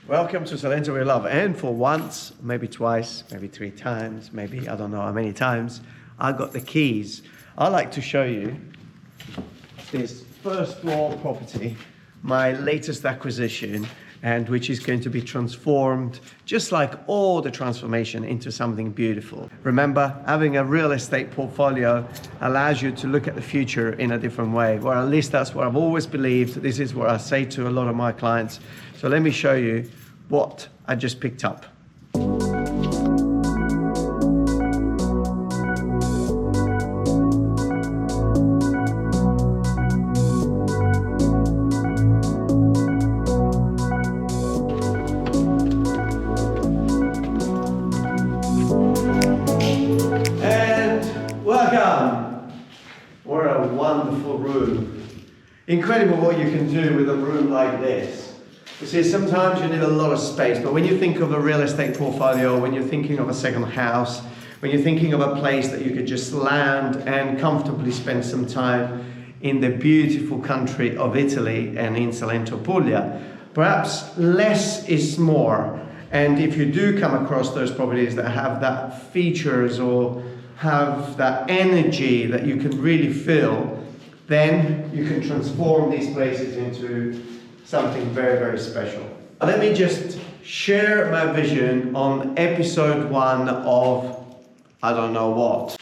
Welcome to Salento with love. And for once, maybe twice, maybe 3 times, maybe I don't know how many times, I got the keys. I'd like to show you this first floor property, my latest acquisition, and which is going to be transformed, just like all the transformation, into something beautiful. Remember, having a real estate portfolio allows you to look at the future in a different way, or at least that's what I've always believed. This is what I say to a lot of my clients. So let me show you what I just picked up. What a wonderful room. Incredible what you can do with a room like this. You see, sometimes you need a lot of space, but when you think of a real estate portfolio, when you're thinking of a second house, when you're thinking of a place that you could just land and comfortably spend some time in the beautiful country of Italy and in Salento, Puglia, perhaps less is more. And if you do come across those properties that have that features or have that energy that you can really feel, then you can transform these places into something very, very special. Let me just share my vision on episode 1 of I don't know what.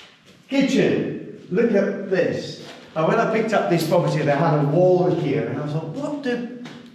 Kitchen, look at this. Now when I picked up this property, they had a wall here, and I thought,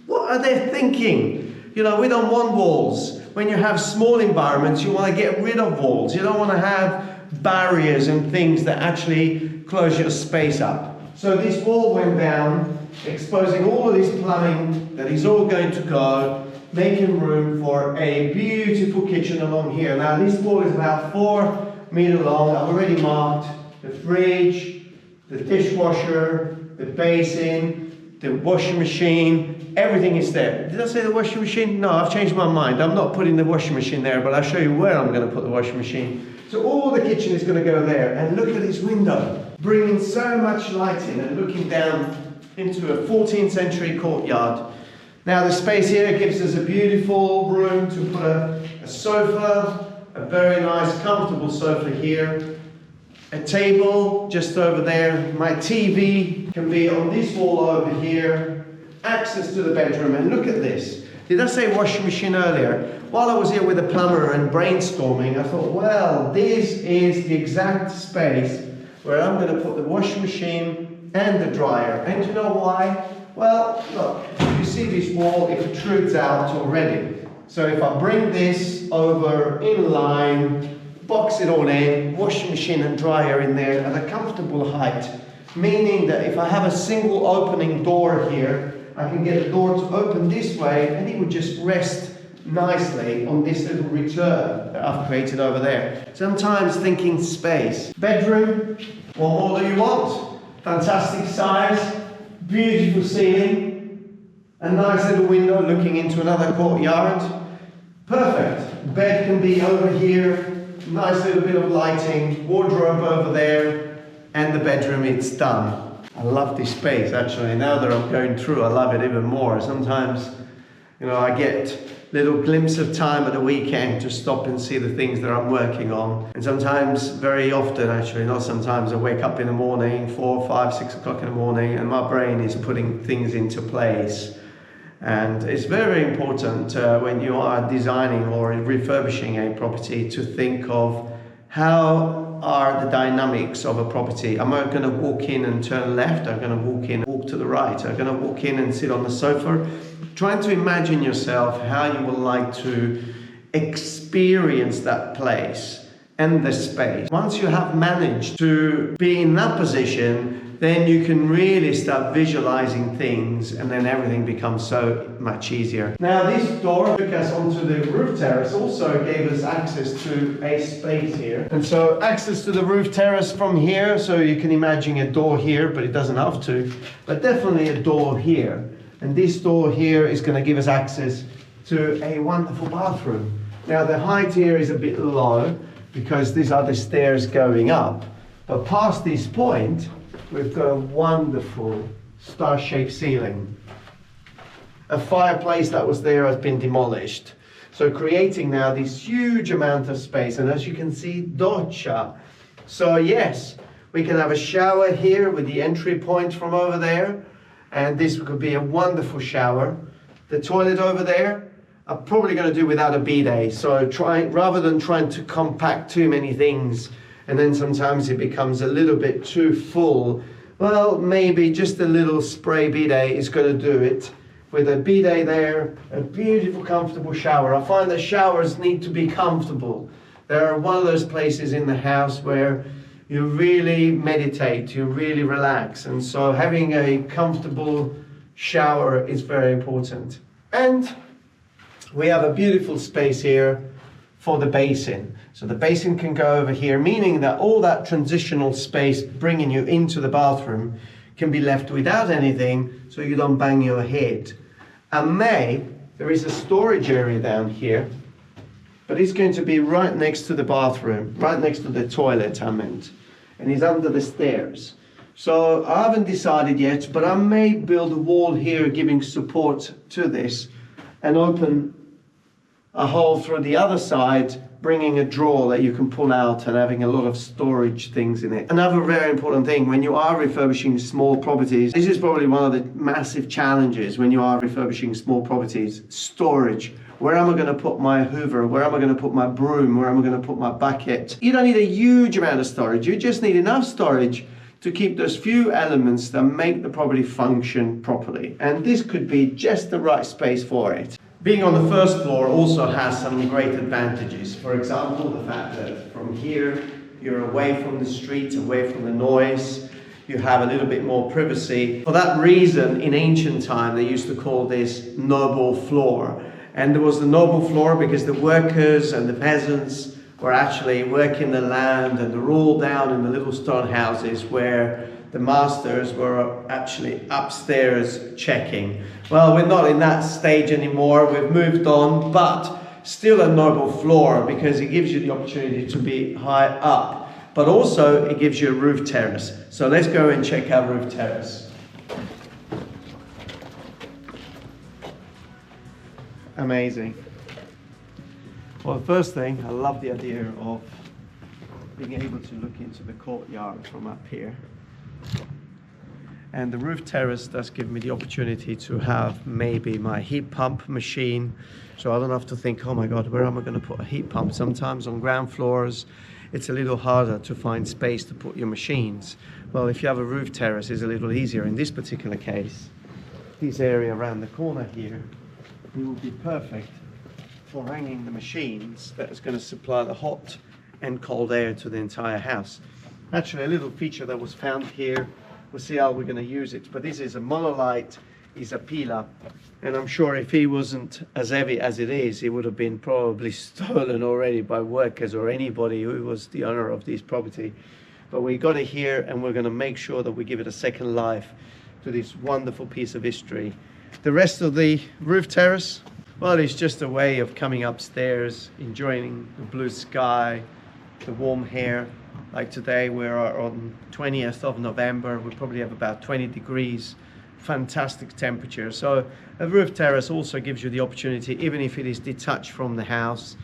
what are they thinking? You know, we don't want walls. When you have small environments, you want to get rid of walls. You don't want to have barriers and things that actually close your space up. So this wall went down, exposing all of this plumbing that is all going to go, making room for a beautiful kitchen along here. Now this wall is about 4 meters long. I've already marked the fridge, the dishwasher, the basin, the washing machine, everything is there. Did I say the washing machine? No, I've changed my mind. I'm not putting the washing machine there, but I'll show you where I'm going to put the washing machine. So all the kitchen is going to go there, and look at this window, bringing so much light in and looking down into a 14th century courtyard. Now the space here gives us a beautiful room to put a sofa, a very nice comfortable sofa here, a table just over there. My TV can be on this wall over here, access to the bedroom, and look at this. Did I say washing machine earlier? While I was here with the plumber and brainstorming, I thought, well, this is the exact space where I'm going to put the washing machine and the dryer. And you know why? Well, look, you see this wall, it protrudes out already. So if I bring this over in line, box it all in, washing machine and dryer in there at a comfortable height, meaning that if I have a single opening door here, I can get the door to open this way, and it would just rest nicely on this little return that I've created over there. Sometimes thinking space. Bedroom, what more do you want? Fantastic size, beautiful ceiling, a nice little window looking into another courtyard. Perfect. Bed can be over here, nice little bit of lighting, wardrobe over there, and the bedroom, it's done. I love this space actually. Now that I'm going through, I love it even more. Sometimes, you know, I get little glimpse of time at the weekend to stop and see the things that I'm working on. And sometimes, very often actually, not sometimes, I wake up in the morning, 4, 5, 6 o'clock in the morning, and my brain is putting things into place. And it's very important when you are designing or refurbishing a property to think of how are the dynamics of a property. Am I going to walk in and turn left? Am I going to walk in and walk to the right? Am I going to walk in and sit on the sofa? Trying to imagine yourself how you would like to experience that place and the space. Once you have managed to be in that position, then you can really start visualizing things, and then everything becomes so much easier. Now this door took us onto the roof terrace, also gave us access to a space here. And so access to the roof terrace from here, so you can imagine a door here, but it doesn't have to, but definitely a door here. And this door here is going to give us access to a wonderful bathroom. Now the height here is a bit low because these are the stairs going up, but past this point, we've got a wonderful star-shaped ceiling. a fireplace that was there has been demolished. So creating now this huge amount of space, and as you can see, doccia. So yes, we can have a shower here with the entry point from over there, and this could be a wonderful shower. The toilet over there, I'm probably going to do without a bidet. So rather than trying to compact too many things, and then sometimes it becomes a little bit too full, well, maybe just a little spray bidet is going to do it. With a bidet there, a beautiful, comfortable shower. I find that showers need to be comfortable. They're one of those places in the house where you really meditate, you really relax. And so having a comfortable shower is very important. And we have a beautiful space here for the basin. So the basin can go over here, meaning that all that transitional space bringing you into the bathroom can be left without anything, so you don't bang your head. And there is a storage area down here, but it's going to be right next to the bathroom, right next to the toilet, I meant, and it's under the stairs. So I haven't decided yet, but I may build a wall here giving support to this and open a hole through the other side, bringing a drawer that you can pull out and having a lot of storage things in it. Another very important thing when you are refurbishing small properties, this is probably one of the massive challenges when you are refurbishing small properties, storage. Where am I going to put my hoover? Where am I going to put my broom? Where am I going to put my bucket? You don't need a huge amount of storage. You just need enough storage to keep those few elements that make the property function properly. And this could be just the right space for it. Being on the first floor also has some great advantages. For example, the fact that from here, you're away from the street, away from the noise. You have a little bit more privacy. For that reason, in ancient time, they used to call this noble floor. And there was the noble floor because the workers and the peasants were actually working the land, and they're all down in the little stone houses where the masters were actually upstairs checking. Well, we're not in that stage anymore. We've moved on, but still a noble floor because it gives you the opportunity to be high up, but also it gives you a roof terrace. So let's go and check our roof terrace. Amazing. Well, the first thing, I love the idea of being able to look into the courtyard from up here. And the roof terrace does give me the opportunity to have maybe my heat pump machine. So I don't have to think, oh my God, where am I going to put a heat pump? Sometimes on ground floors, it's a little harder to find space to put your machines. Well, if you have a roof terrace, it's a little easier. In this particular case, this area around the corner here, it will be perfect for hanging the machines that is going to supply the hot and cold air to the entire house. Actually, a little feature that was found here. We'll see how we're going to use it. But this is a monolite, is a pillar. And I'm sure if he wasn't as heavy as it is, it would have been probably stolen already by workers or anybody who was the owner of this property. But we got it here, and we're going to make sure that we give it a second life to this wonderful piece of history. The rest of the roof terrace, well, it's just a way of coming upstairs, enjoying the blue sky, the warm air. Like today, we're on 20th of November. We probably have about 20 degrees, fantastic temperature. So a roof terrace also gives you the opportunity, even if it is detached from the house,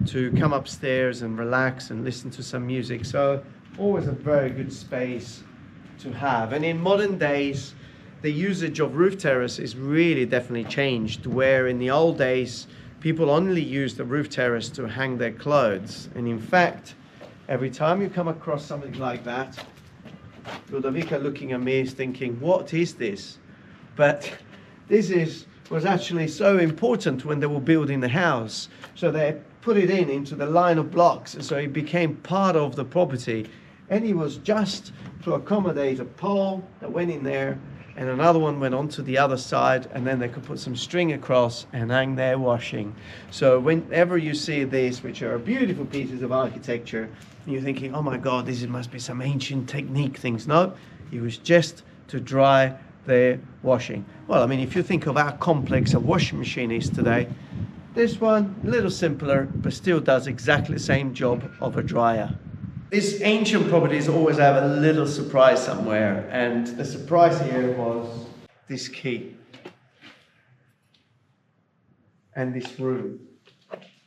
to come upstairs and relax and listen to some music. So always a very good space to have. And in modern days, the usage of roof terrace is really definitely changed, where in the old days, people only used the roof terrace to hang their clothes. And in fact, every time you come across something like that, Ludovica looking at me is thinking, what is this? But this was actually so important when they were building the house. So they put it into the line of blocks, so it became part of the property. And it was just to accommodate a pole that went in there, and another one went onto the other side, and then they could put some string across and hang their washing. So whenever you see this, which are beautiful pieces of architecture, and you're thinking, oh my God, this must be some ancient technique things. No, it was just to dry their washing. Well, I mean, if you think of how complex a washing machine is today, this one, a little simpler, but still does exactly the same job of a dryer. These ancient properties always have a little surprise somewhere, and the surprise here was this key. and this room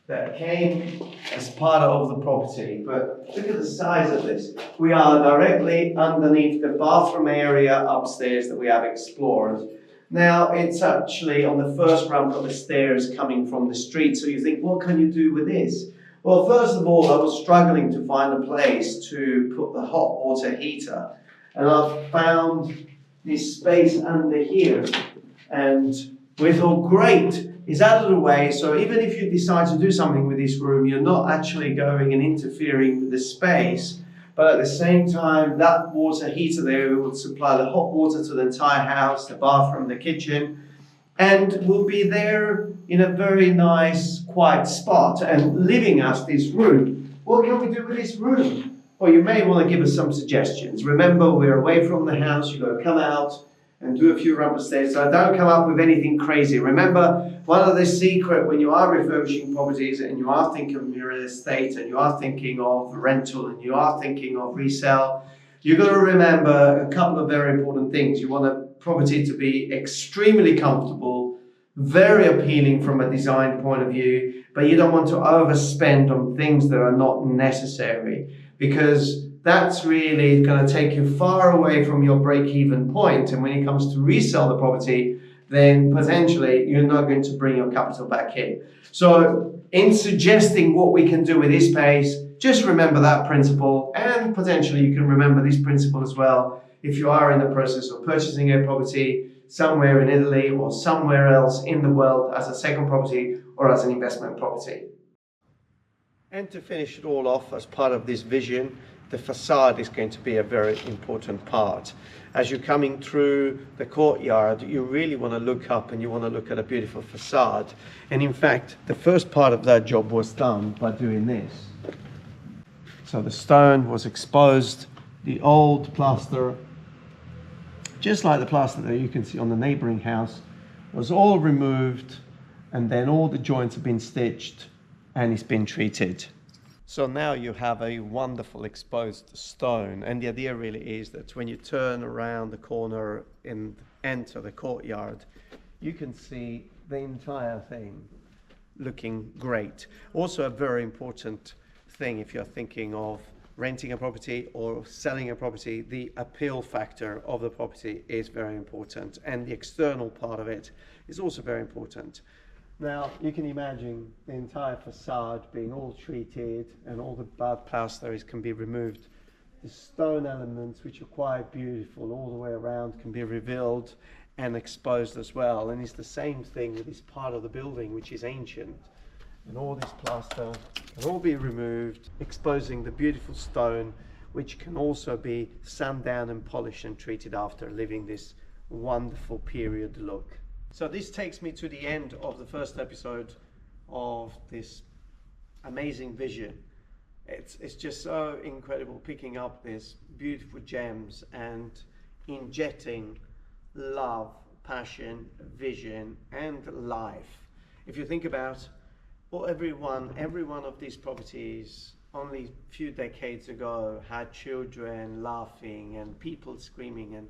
that came as part of the property. But look at the size of this. We are directly underneath the bathroom area upstairs that we have explored. Now, it's actually on the first ramp of the stairs coming from the street. So you think, what can you do with this? Well, first of all, I was struggling to find a place to put the hot water heater. And I found this space under here. And we thought, great, it's out of the way. So even if you decide to do something with this room, you're not actually going and interfering with the space. But at the same time, that water heater there would supply the hot water to the entire house, the bathroom, the kitchen, and will be there in a very nice, quiet spot and living us this room. What can we do with this room? Well, you may want to give us some suggestions. Remember, we're away from the house. You've got to come out and do a few ramp stairs. So don't come up with anything crazy. Remember, one of the secret when you are refurbishing properties and you are thinking of real estate and you are thinking of rental and you are thinking of resale, you've got to remember a couple of very important things. You want a property to be extremely comfortable, very appealing from a design point of view, but you don't want to overspend on things that are not necessary, because that's really going to take you far away from your break-even point. And when it comes to resell the property, then potentially you're not going to bring your capital back in. So in suggesting what we can do with this space, just remember that principle, and potentially you can remember this principle as well if you are in the process of purchasing a property somewhere in Italy or somewhere else in the world as a second property or as an investment property. And to finish it all off, as part of this vision, the facade is going to be a very important part. As you're coming through the courtyard, you really want to look up and you want to look at a beautiful facade. And in fact, the first part of that job was done by doing this. So the stone was exposed, the old plaster, just like the plaster that you can see on the neighboring house, was all removed, and then all the joints have been stitched and it's been treated. So now you have a wonderful exposed stone, and the idea really is that when you turn around the corner and enter the courtyard, you can see the entire thing looking great. Also a very important thing if you're thinking of renting a property or selling a property, the appeal factor of the property is very important, and the external part of it is also very important. Now, you can imagine the entire facade being all treated and all the bad plaster can be removed. The stone elements, which are quite beautiful all the way around, can be revealed and exposed as well. And it's the same thing with this part of the building, which is ancient. And all this plaster can all be removed, exposing the beautiful stone, which can also be sanded down and polished and treated after, leaving this wonderful period look. So this takes me to the end of the first episode of this amazing vision. It's just so incredible picking up these beautiful gems and injecting love, passion, vision, and life. If you think about every one of these properties only a few decades ago had children laughing and people screaming and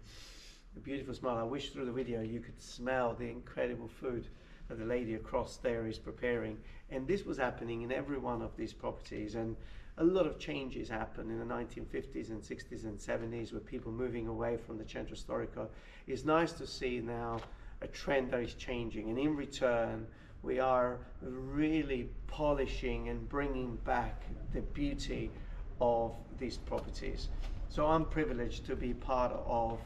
a beautiful smell. I wish through the video you could smell the incredible food that the lady across there is preparing. And this was happening in every one of these properties. And a lot of changes happened in the 1950s and 60s and 70s with people moving away from the centro storico. It's nice to see now a trend that is changing. And in return, we are really polishing and bringing back the beauty of these properties. So I'm privileged to be part of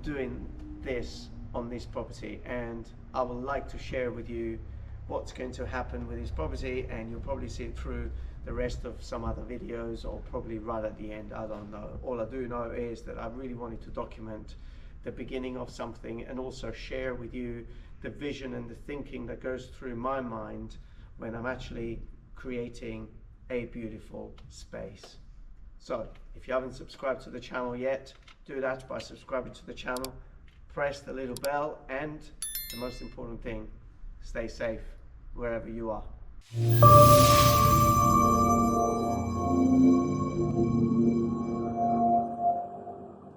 doing this on this property, and I would like to share with you what's going to happen with this property, and you'll probably see it through the rest of some other videos, or probably right at the end, I don't know. All I do know is that I really wanted to document the beginning of something and also share with you the vision and the thinking that goes through my mind when I'm actually creating a beautiful space. So if you haven't subscribed to the channel yet, do that by subscribing to the channel, press the little bell, and the most important thing, stay safe wherever you are.